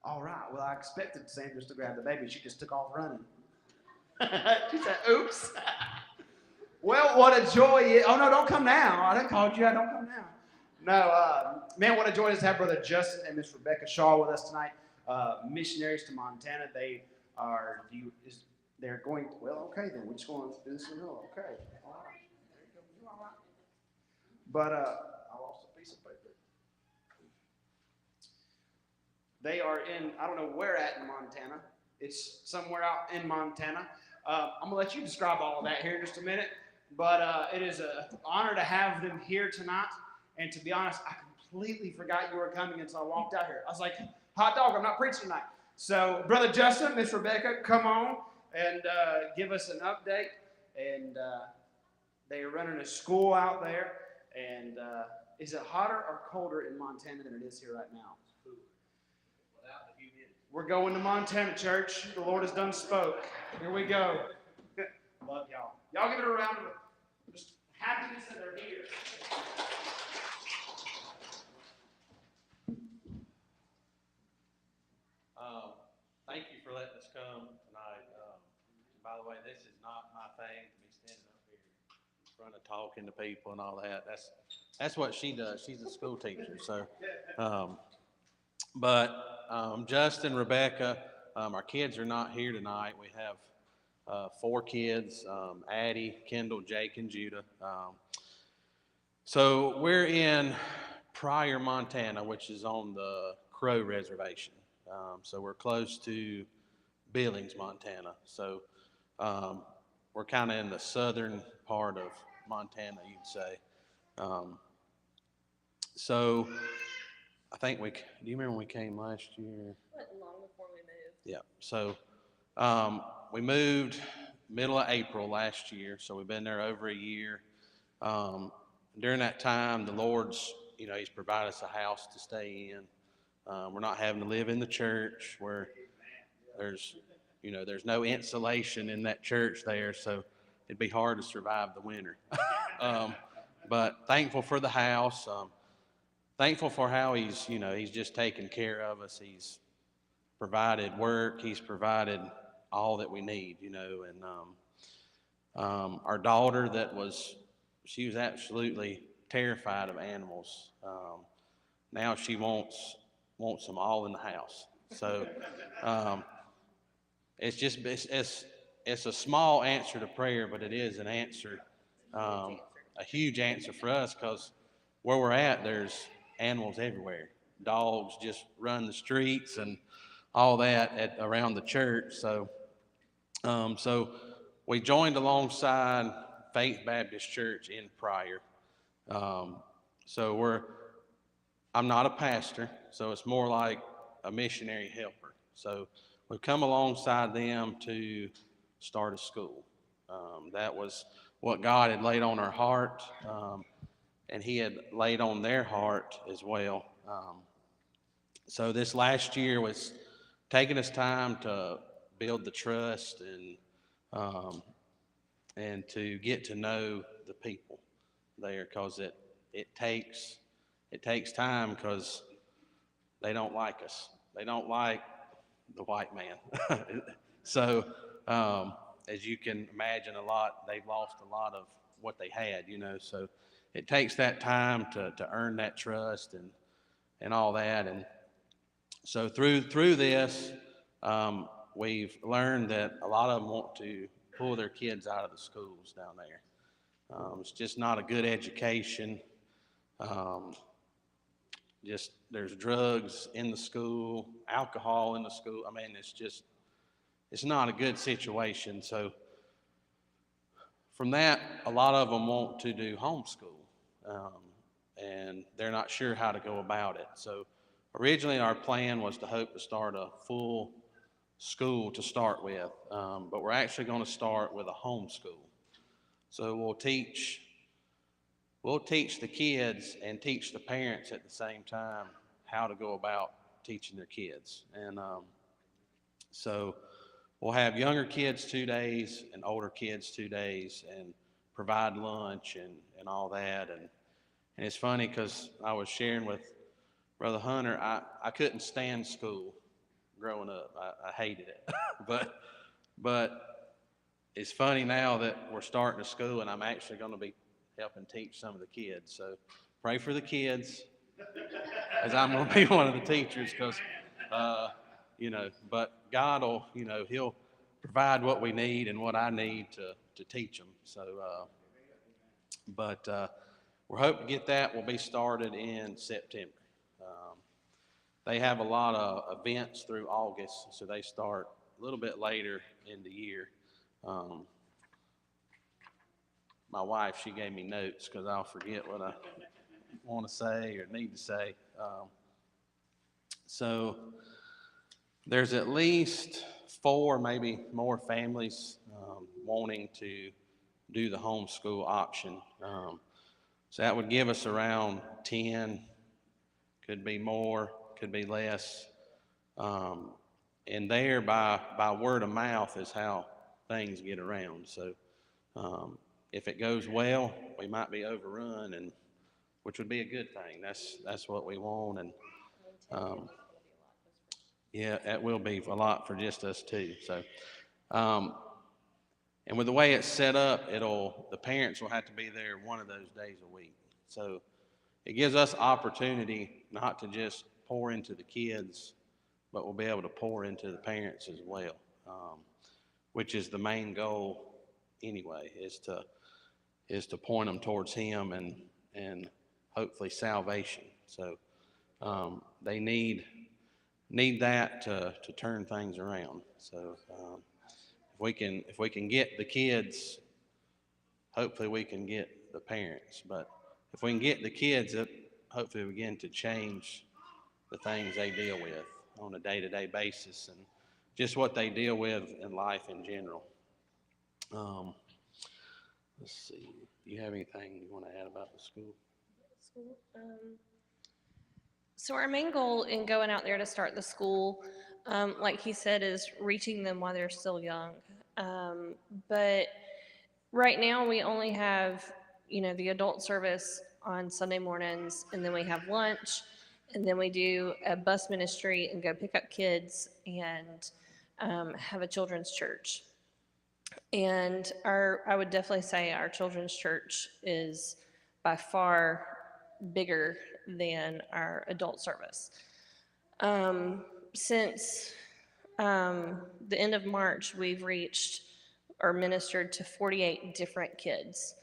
All right. Well, I expected Sanders to grab the baby. She just took off running. She said, oops. Well, what a joy. Oh, no, don't come now. I didn't call you. I don't come now. No, man, what a joy it is to have Brother Justin and Miss Rebecca Shaw with us tonight. Missionaries to Montana. They are, they're going, well, okay, then. We're just going to do this in the middle. Okay. All right. There you go. You all right? But I lost a piece of paper. They are in, I don't know where at in Montana. It's somewhere out in Montana. I'm going to let you describe all of that here in just a minute. But it is an honor to have them here tonight. And to be honest, I completely forgot you were coming until I walked out here. I was like, hot dog, I'm not preaching tonight. So, Brother Justin, Miss Rebecca, come on and give us an update. And they are running a school out there. And is it hotter or colder in Montana than it is here right now? We're going to Montana, church. The Lord has done spoke. Here we go. Love y'all. Y'all give it a round of just happiness that they're here. Thank you for letting us come tonight. By the way, this is not my thing to be standing up here in front of talking to people and all that. That's what she does. She's a school teacher. So, Justin, Rebecca, our kids are not here tonight. We have 4 kids, Addie, Kendall, Jake, and Judah. So we're in Pryor, Montana, which is on the Crow Reservation. So we're close to Billings, Montana. So we're kind of in the southern part of Montana, you'd say. So I think do you remember when we came last year? Long before we moved. Yeah. So we moved middle of April last year. So we've been there over a year. During that time, the Lord's, He's provided us a house to stay in. We're not having to live in the church where there's no insulation in that church there. So it'd be hard to survive the winter. But thankful for the house. Thankful for how he's just taken care of us. He's provided work. He's provided all that we need, and our daughter she was absolutely terrified of animals. Now she wants them all in the house. So it's a small answer to prayer, but it is an answer, a huge answer for us, because where we're at, there's animals everywhere. Dogs just run the streets and all that around the church. So we joined alongside Faith Baptist Church in Pryor. I'm not a pastor, so it's more like a missionary helper. So we've come alongside them to start a school. That was what God had laid on our heart, and He had laid on their heart as well. So this last year was taking us time to build the trust and to get to know the people there, because it takes time, because they don't like us. They don't like the white man. So as you can imagine, they've lost a lot of what they had, so it takes that time to earn that trust and all that. And so through this, we've learned that a lot of them want to pull their kids out of the schools down there. It's just not a good education. There's drugs in the school, alcohol in the school. I mean, it's not a good situation. So from that, a lot of them want to do homeschool, and they're not sure how to go about it. So originally our plan was to hope to start a full school to start with, but we're actually going to start with a homeschool. So we'll teach the kids and teach the parents at the same time how to go about teaching their kids. And so we'll have younger kids 2 days and older kids 2 days, and provide lunch and all that. And it's funny, because I was sharing with Brother Hunter, I couldn't stand school. growing up. I hated it. but it's funny now that we're starting a school and I'm actually going to be helping teach some of the kids. So pray for the kids, as I'm going to be one of the teachers, because, but God will, He'll provide what we need and what I need to teach them. So, we're hoping to get that. We'll be started in September. They have a lot of events through August, so they start a little bit later in the year. My wife, she gave me notes because I'll forget what I want to say or need to say. So there's at least 4, maybe more families wanting to do the homeschool option. So that would give us around 10, could be more, could be less. And there by word of mouth is how things get around. So if it goes well, we might be overrun, and which would be a good thing. That's what we want. And yeah, that will be a lot for just us too. So, and with the way it's set up, the parents will have to be there one of those days a week. So it gives us opportunity not to just pour into the kids, but we'll be able to pour into the parents as well, which is the main goal anyway, is to point them towards Him and hopefully salvation. So they need that to turn things around. So if we can get the kids, hopefully we can get the parents. But if we can get the kids, it hopefully begin to change the things they deal with on a day-to-day basis and just what they deal with in life in general. Let's see. Do you have anything you want to add about the school? So our main goal in going out there to start the school, like he said, is reaching them while they're still young. But right now we only have, the adult service on Sunday mornings, and then we have lunch, and then we do a bus ministry and go pick up kids and have a children's church. And I would definitely say our children's church is by far bigger than our adult service. Since the end of March, we've reached or ministered to 48 different kids,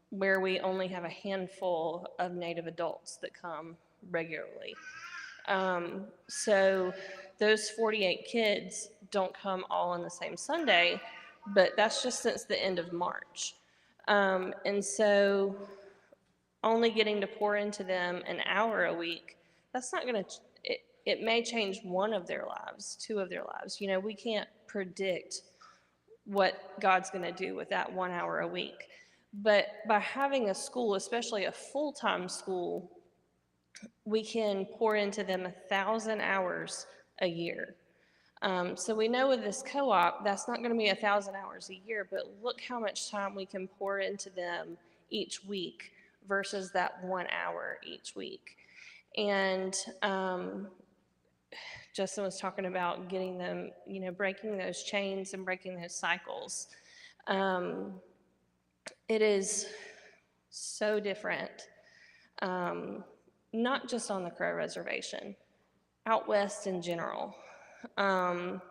where we only have a handful of Native adults that come regularly. So those 48 kids don't come all on the same Sunday, but that's just since the end of March. And so only getting to pour into them an hour a week, that's not going to, it may change one of their lives, 2 of their lives. We can't predict what God's going to do with that 1 hour a week. But by having a school, especially a full-time school, we can pour into them 1,000 hours a year. So we know with this co-op, that's not going to be 1,000 hours a year, but look how much time we can pour into them each week versus that 1 hour each week. And Justin was talking about getting them, breaking those chains and breaking those cycles. It is so different, not just on the Crow Reservation, out west in general. And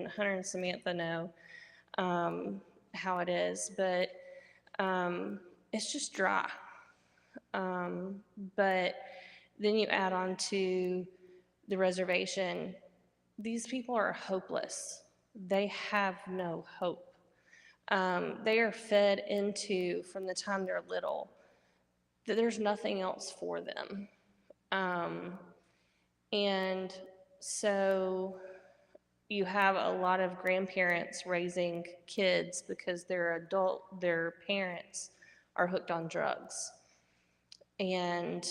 Hunter and Samantha know how it is, but it's just dry. But then you add on to the reservation, these people are hopeless. They have no hope. They are fed into, from the time they're little, that there's nothing else for them. And so you have a lot of grandparents raising kids because their parents are hooked on drugs. And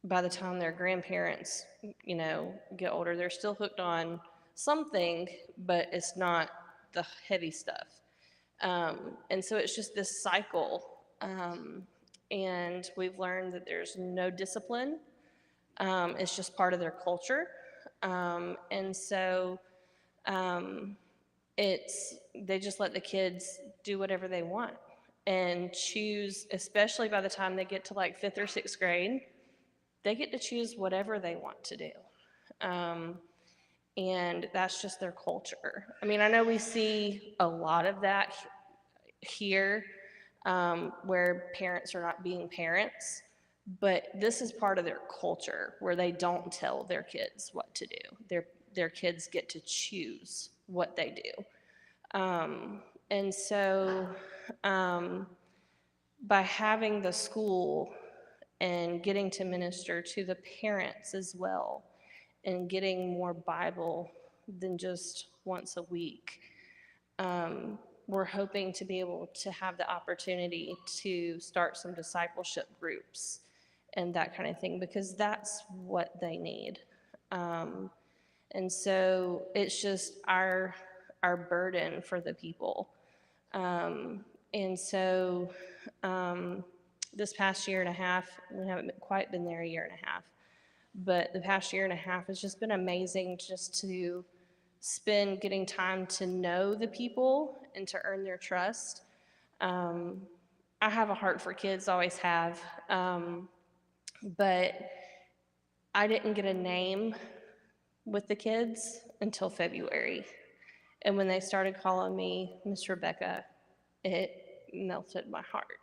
by the time their grandparents, get older, they're still hooked on something, but it's not the heavy stuff. And so it's just this cycle. And we've learned that there's no discipline. It's just part of their culture. And so they just let the kids do whatever they want and choose, especially by the time they get to like 5th or 6th grade, they get to choose whatever they want to do. And that's just their culture. I mean, I know we see a lot of that here, where parents are not being parents, but this is part of their culture where they don't tell their kids what to do. Their kids get to choose what they do. And so by having the school and getting to minister to the parents as well and getting more Bible than just once a week, we're hoping to be able to have the opportunity to start some discipleship groups and that kind of thing, because that's what they need. And so it's just our burden for the people. And so this past year and a half, we haven't quite been there a year and a half, but the past year and a half has just been amazing just to spend getting time to know the people and to earn their trust. I have a heart for kids, always have, but I didn't get a name with the kids until February. And when they started calling me Miss Rebecca, it melted my heart.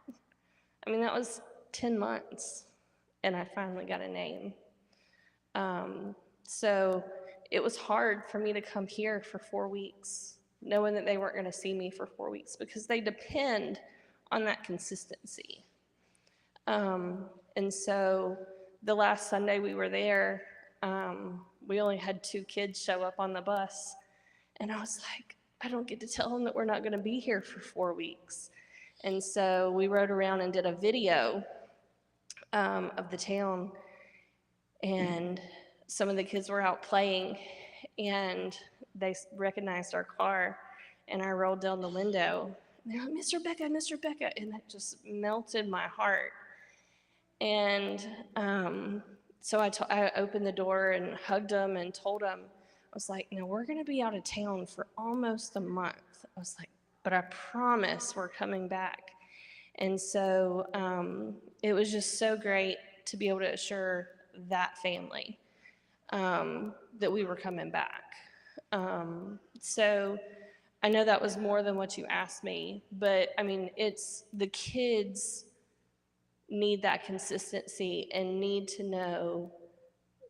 I mean, that was 10 months, and I finally got a name. So it was hard for me to come here for 4 weeks, knowing that they weren't going to see me for 4 weeks, because they depend on that consistency. And so the last Sunday we were there, we only had 2 kids show up on the bus. And I was like, I don't get to tell them that we're not going to be here for 4 weeks. And so we rode around and did a video of the town. And some of the kids were out playing, and they recognized our car. And I rolled down the window. And they're like, Miss Rebecca, Miss Rebecca. And that just melted my heart. And so I opened the door and hugged them and told them, I was like, no, we're going to be out of town for almost a month. I was like, but I promise we're coming back. And so it was just so great to be able to assure that family that we were coming back. So I know that was more than what you asked me, but I mean, it's the kids need that consistency and need to know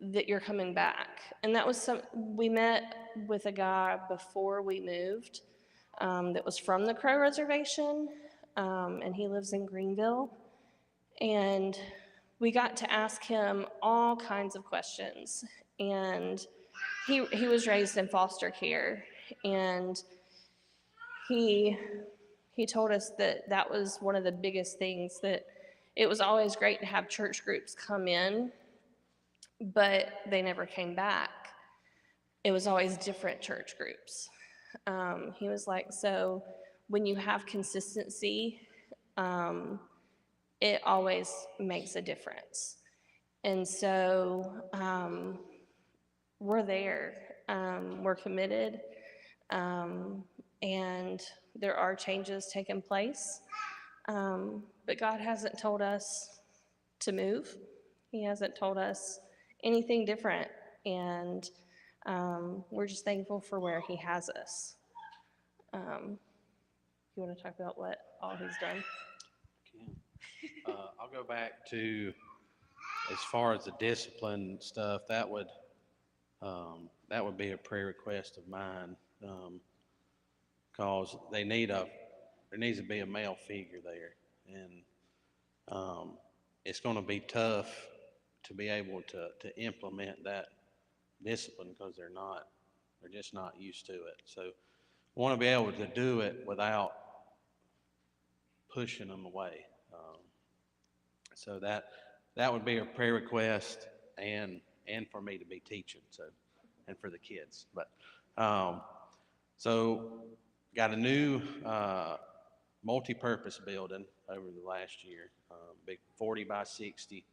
that you're coming back. And that was we met with a guy before we moved that was from the Crow Reservation, and he lives in Greenville. And we got to ask him all kinds of questions. And he was raised in foster care, and he told us that was one of the biggest things, that it was always great to have church groups come in, but they never came back. It was always different church groups. He was like, so when you have consistency, it always makes a difference. And so we're there. We're committed. And there are changes taking place. But God hasn't told us to move. He hasn't told us anything different. And we're just thankful for where he has us. You want to talk about what all he's done? I'll go back to, as far as the discipline stuff, that would be a prayer request of mine, because there needs to be a male figure there, and it's going to be tough to be able to implement that discipline, because they're just not used to it. So I want to be able to do it without pushing them away. So that would be a prayer request, and for me to be teaching, and for the kids. But so got a new multi-purpose building over the last year, big 40 by 60,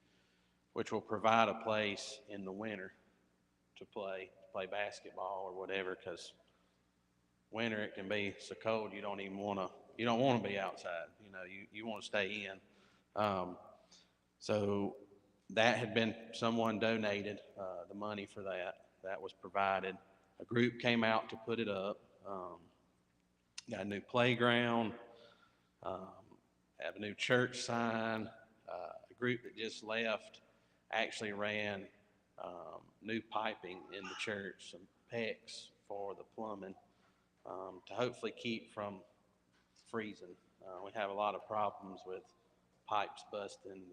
which will provide a place in the winter to play basketball or whatever, because winter it can be so cold you don't want to be outside. You want to stay in. So that had been, someone donated the money for that. That was provided. A group came out to put it up. Got a new playground. Have a new church sign. A group that just left actually ran new piping in the church, some PEX for the plumbing, to hopefully keep from freezing. We have a lot of problems with pipes busting.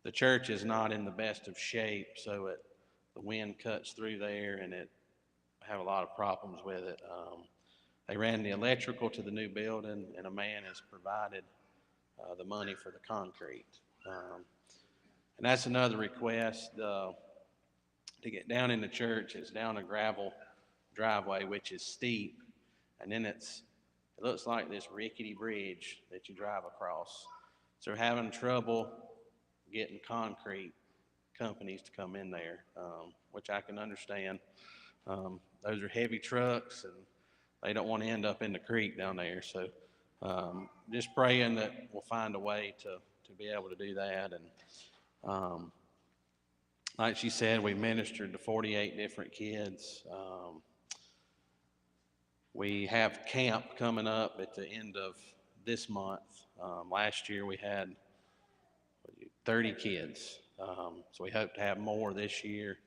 The church is not in the best of shape, so the wind cuts through there, and it have a lot of problems with it. They ran the electrical to the new building, and a man has provided the money for the concrete. And that's another request. To get down in the church, it's down a gravel driveway, which is steep, and then it looks like this rickety bridge that you drive across. So we're having trouble getting concrete companies to come in there, which I can understand. Those are heavy trucks, and they don't want to end up in the creek down there. So just praying that we'll find a way to be able to do that. And like she said, we ministered to 48 different kids. We have camp coming up at the end of this month. Last year we had 30 kids. So we hope to have more this year.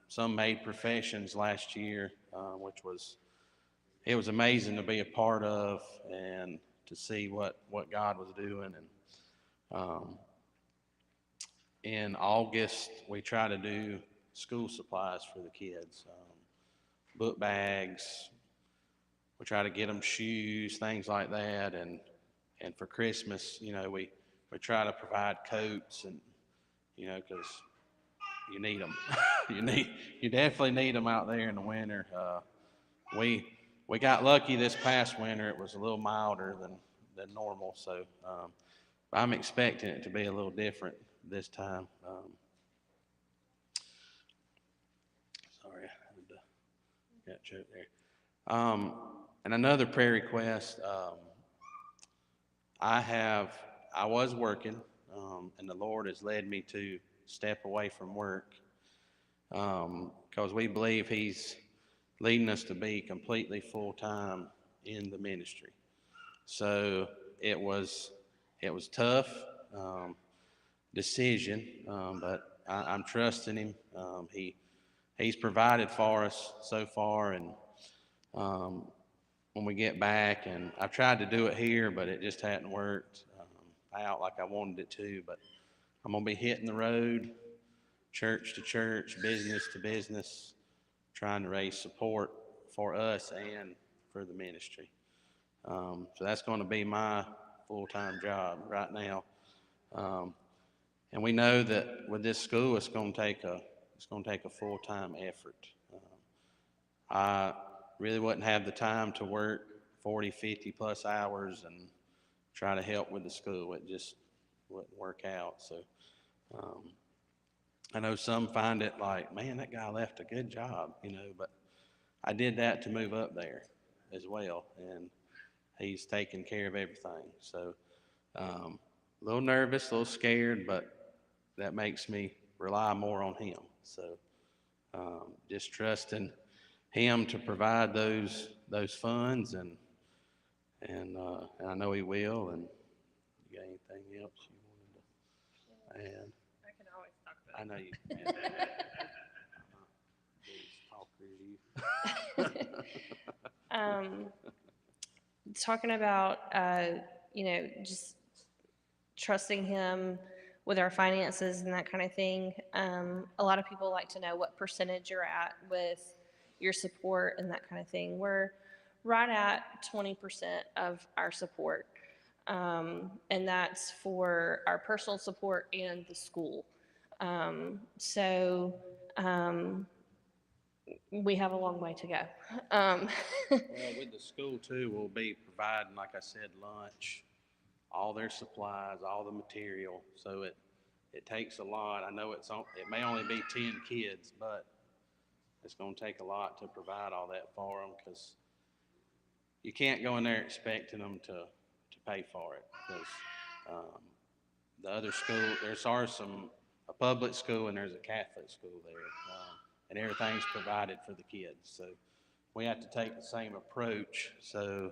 Some made professions last year, which was amazing to be a part of and to see what God was doing. And in August, we try to do school supplies for the kids, book bags. We try to get them shoes, things like that. And for Christmas, we try to provide coats, and because you need them. you definitely need them out there in the winter. We got lucky this past winter. It was a little milder than normal, so I'm expecting it to be a little different this time. Sorry, I got choked there. And another prayer request. I was working, and the Lord has led me to step away from work, because we believe He's leading us to be completely full-time in the ministry. So it was tough decision, but I'm trusting Him. He's provided for us so far, and when we get back, and I've tried to do it here, but it just hadn't worked out like I wanted it to. But I'm going to be hitting the road, church to church, business to business, trying to raise support for us and for the ministry. So that's going to be my full-time job right now. And we know that with this school, it's going to take a full-time effort. I really wouldn't have the time to work 40, 50 plus hours and try to help with the school. It just wouldn't work out. So I know some find it like, man, that guy left a good job, but I did that to move up there as well, and he's taking care of everything. So a little nervous, a little scared, but that makes me rely more on him. So just trusting him to provide those funds, and I know he will. And you got anything else you wanted to add? I can always talk about it. I know you can. Talking about, just trusting Him with our finances and that kind of thing. A lot of people like to know what percentage you're at with your support and that kind of thing. We're right at 20% of our support, and that's for our personal support and the school. So we have a long way to go. Well, with the school too, we'll be providing, like I said, lunch, all their supplies, all the material. So it takes a lot. I know it may only be 10 kids, but It's going to take a lot to provide all that for them, because you can't go in there expecting them to pay for it, because the other school, a public school and there's a Catholic school there, and everything's provided for the kids. So we have to take the same approach. So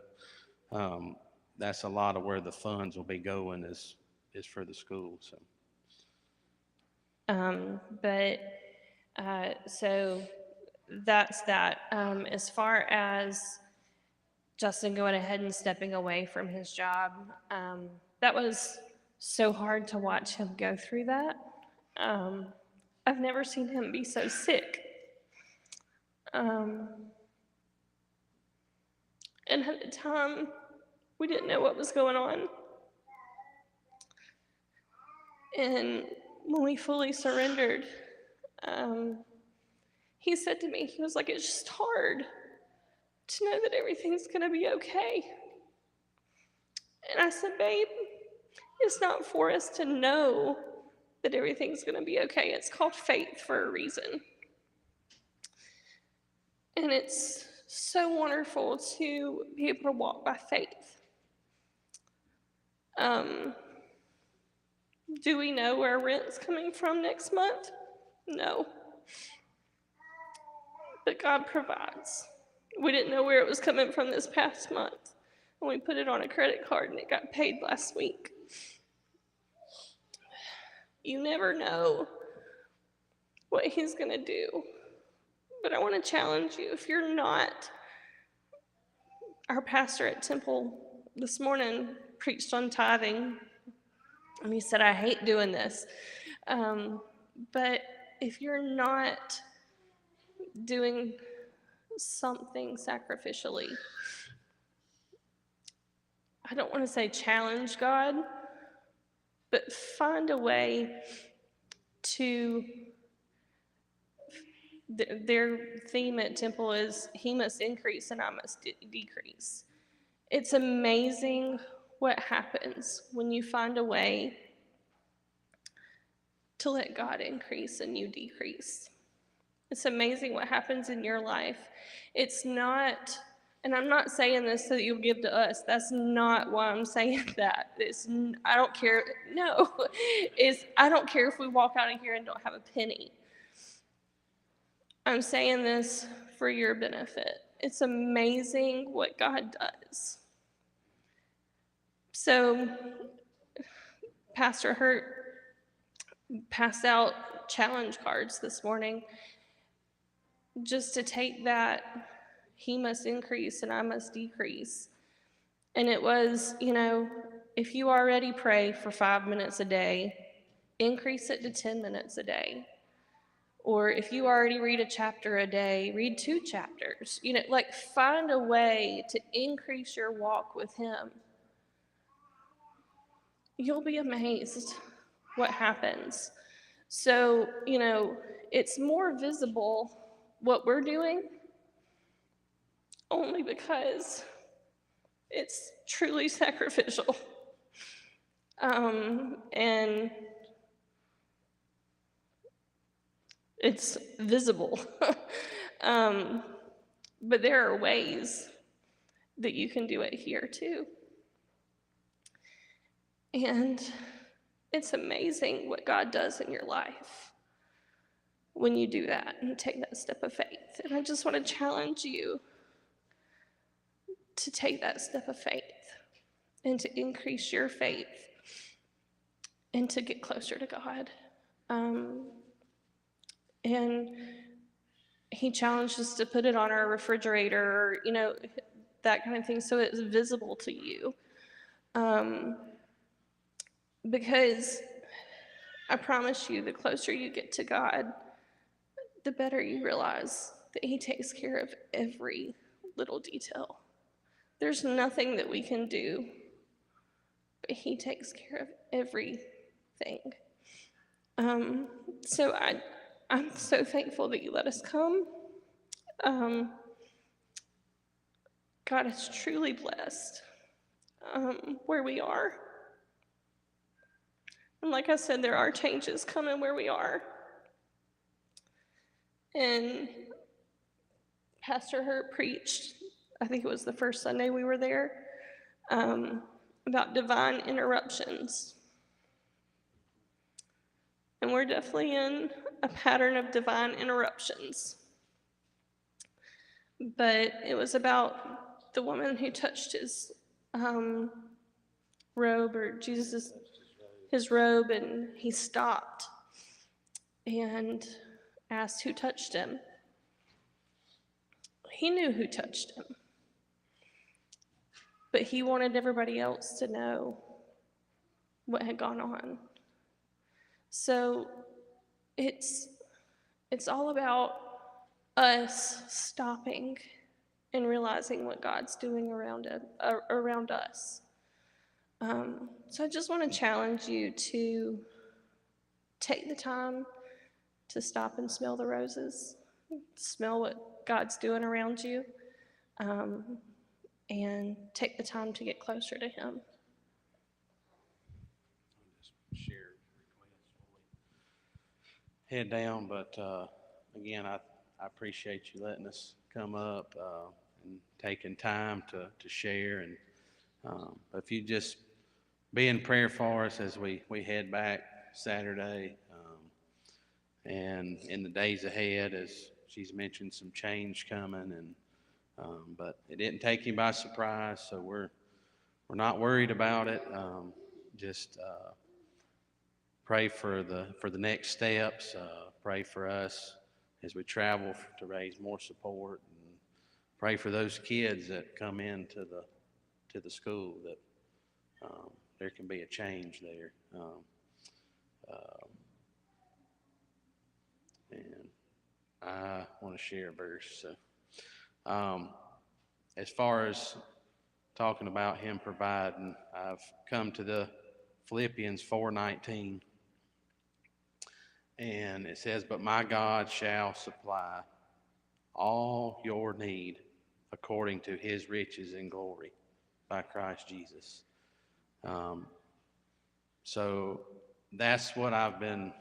that's a lot of where the funds will be going is for the school. So. So that's that. As far as Justin going ahead and stepping away from his job, that was so hard to watch him go through that. I've never seen him be so sick. And at the time, we didn't know what was going on. And when we fully surrendered, he said to me, he was like, it's just hard to know that everything's going to be okay. And I said, babe, it's not for us to know that everything's going to be okay. It's called faith for a reason. And it's so wonderful to be able to walk by faith. Do we know where rent's coming from next month? No. But God provides. We didn't know where it was coming from this past month. And we put it on a credit card and it got paid last week. You never know what he's going to do. But I want to challenge you, if you're not, our pastor at Temple this morning preached on tithing. And he said, I hate doing this. But if you're not doing something sacrificially, I don't want to say challenge God, but find a way to, their theme at Temple is, he must increase and I must decrease. It's amazing what happens when you find a way to let God increase and you decrease. It's amazing what happens in your life. It's not, and I'm not saying this so that you'll give to us. That's not why I'm saying that. I don't care. No, I don't care if we walk out of here and don't have a penny. I'm saying this for your benefit. It's amazing what God does. So, Pastor Hurt passed out challenge cards this morning just to take that, he must increase and I must decrease. And it was, if you already pray for 5 minutes a day, increase it to 10 minutes a day. Or if you already read a chapter a day, read 2 chapters. Find a way to increase your walk with him. You'll be amazed what happens. So, it's more visible what we're doing only because it's truly sacrificial. And it's visible. But there are ways that you can do it here too. And it's amazing what God does in your life when you do that and take that step of faith. And I just want to challenge you to take that step of faith and to increase your faith and to get closer to God. And he challenged us to put it on our refrigerator, or, that kind of thing, so it's visible to you. Because I promise you, the closer you get to God, the better you realize that he takes care of every little detail. There's nothing that we can do, but he takes care of everything. So I'm so thankful that you let us come. God is truly blessed where we are. And like I said, there are changes coming where we are. And Pastor Hurt preached, I think it was the first Sunday we were there, about divine interruptions. And we're definitely in a pattern of divine interruptions. But it was about the woman who touched his robe, or his robe, and he stopped and asked who touched him. He knew who touched him, but he wanted everybody else to know what had gone on. So it's all about us stopping and realizing what God's doing around us. So I just want to challenge you to take the time to stop and smell the roses, smell what God's doing around you, and take the time to get closer to Him. Share request before we head down, but again, I appreciate you letting us come up and taking time to share. And but if you just be in prayer for us as we head back Saturday, and in the days ahead, as she's mentioned, some change coming, and but it didn't take you by surprise, so we're not worried about it. Just pray for the next steps. Pray for us as we travel to raise more support, and pray for those kids that come into the school, that there can be a change there. And I want to share a verse. So, as far as talking about Him providing, I've come to the Philippians 4:19, and it says, "But my God shall supply all your need according to His riches in glory by Christ Jesus." So that's what I've been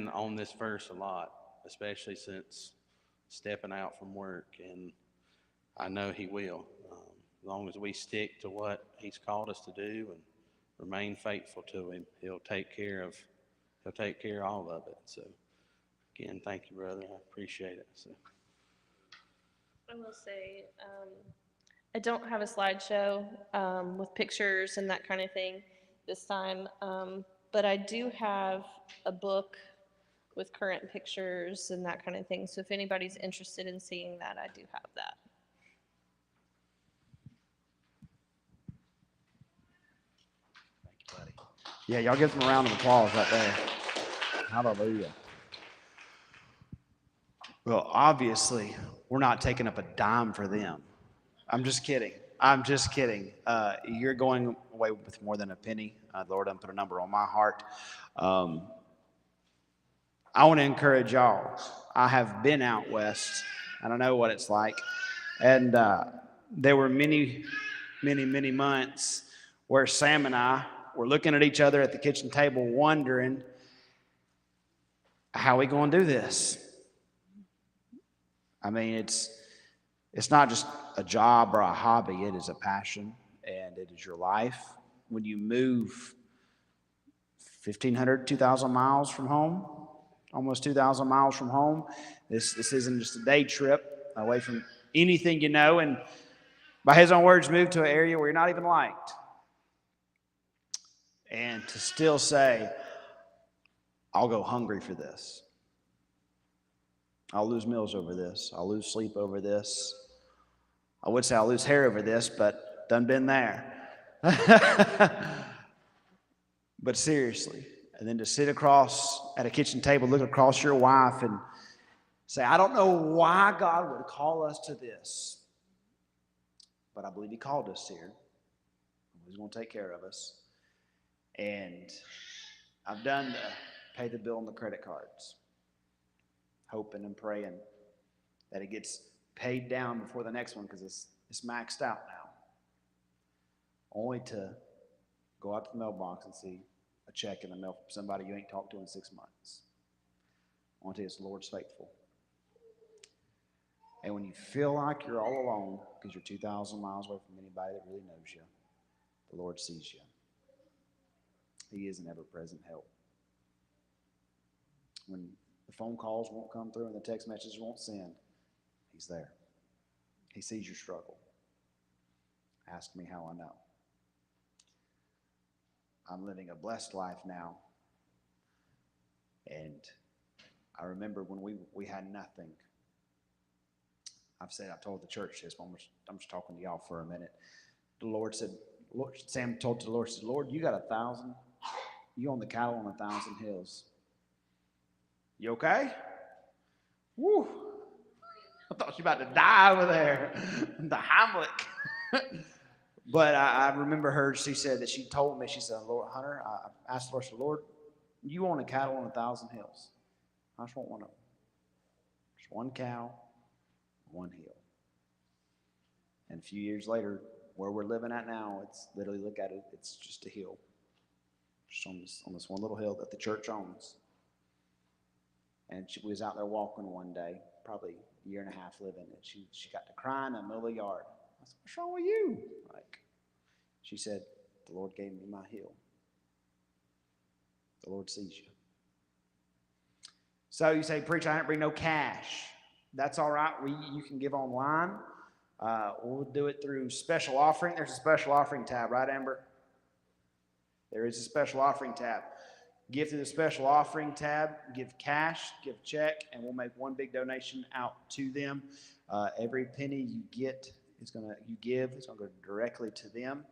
on this verse a lot, especially since stepping out from work, and I know He will. As long as we stick to what He's called us to do and remain faithful to Him, He'll take care of all of it. So again, thank you, brother. I appreciate it. So I will say, I don't have a slideshow with pictures and that kind of thing this time, but I do have a book with current pictures and that kind of thing. So if anybody's interested in seeing that, I do have that. Thank you, buddy. Yeah, y'all give them a round of applause right there. Hallelujah. Well, obviously, we're not taking up a dime for them. I'm just kidding. You're going away with more than a penny. Lord, I'm put a number on my heart. I want to encourage y'all. I have been out west, and I know what it's like. And there were many months where Sam and I were looking at each other at the kitchen table, wondering, how are we going to do this? I mean, it's not just a job or a hobby. It is a passion, and it is your life. When you move 1,500, 2,000 miles from home, almost 2,000 miles from home, this isn't just a day trip away from anything you know, and by his own words, move to an area where you're not even liked. And to still say, I'll go hungry for this. I'll lose meals over this. I'll lose sleep over this. I would say I'll lose hair over this, but done been there. But seriously, and then to sit across at a kitchen table, look across your wife and say, I don't know why God would call us to this, but I believe He called us here. He's going to take care of us. And I've done the pay the bill on the credit cards, hoping and praying that it gets paid down before the next one, because it's maxed out now. Only to go out to the mailbox and see a check in the mail from somebody you ain't talked to in 6 months. I want to tell you, the Lord's faithful. And when you feel like you're all alone because you're 2,000 miles away from anybody that really knows you, the Lord sees you. He is an ever-present help. When the phone calls won't come through and the text messages won't send, He's there. He sees your struggle. Ask me how I know. I'm living a blessed life now. And I remember when we had nothing. I've told the church this, but I'm just talking to y'all for a minute. The Lord said, Sam told the Lord, said, Lord, you got 1,000. You own the cattle on 1,000 hills. You okay? Woo. I thought you were about to die over there. The Heimlich. But I remember her, she said that she told me, she said, Lord, Hunter, I asked the Lord, I said, Lord, you own a cattle on 1,000 hills. I just want one of them. Just one cow, one hill. And a few years later, where we're living at now, it's literally, look at it, it's just a hill. Just on this one little hill that the church owns. And she was out there walking one day, probably a year and a half living, and she got to crying in the middle of the yard. I said, what's wrong with you? She said, the Lord gave me my hill. The Lord sees you. So you say, preacher, I didn't bring no cash. That's all right. You can give online. We'll do it through special offering. There's a special offering tab, right, Amber? There is a special offering tab. Give through the special offering tab, give cash, give check, and we'll make one big donation out to them. Every penny you get is going to go directly to them.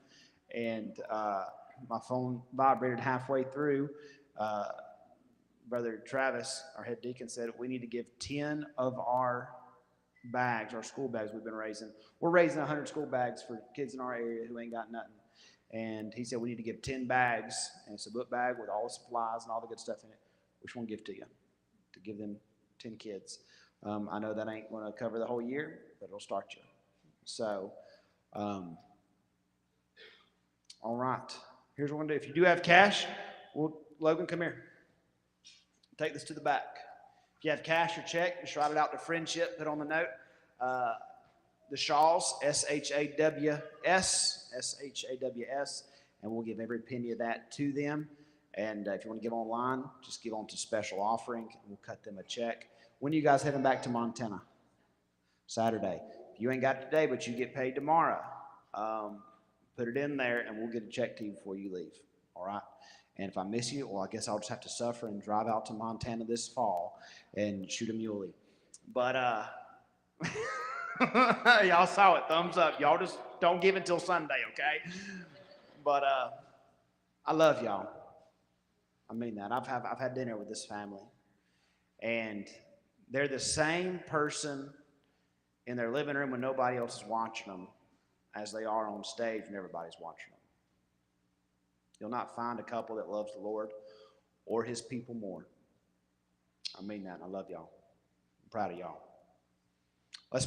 And my phone vibrated halfway through. Brother Travis, our head deacon, said we need to give 10 of our bags, our school bags we've been raising. We're raising 100 school bags for kids in our area who ain't got nothing. And he said we need to give 10 bags, and it's a book bag with all the supplies and all the good stuff in it. Which one give to you? To give them 10 kids. I know that ain't going to cover the whole year, but it'll start you. So, all right. Here's what we're going to do. If you do have cash, Logan, come here. Take this to the back. If you have cash or check, just write it out to Friendship, put on the note. The Shaws, S-H-A-W-S, S-H-A-W-S, and we'll give every penny of that to them. And if you want to give online, just give on to special offering, and we'll cut them a check. When are you guys heading back to Montana? Saturday. If you ain't got it today, but you get paid tomorrow, put it in there, and we'll get a check to you before you leave, all right? And if I miss you, well, I guess I'll just have to suffer and drive out to Montana this fall and shoot a muley. But, y'all saw it, thumbs up. Y'all just don't give until Sunday, okay? But I love y'all. I mean that. I've had dinner with this family, and they're the same person in their living room when nobody else is watching them as they are on stage when everybody's watching them. You'll not find a couple that loves the Lord or His people more. I mean that, and I love y'all. I'm proud of y'all.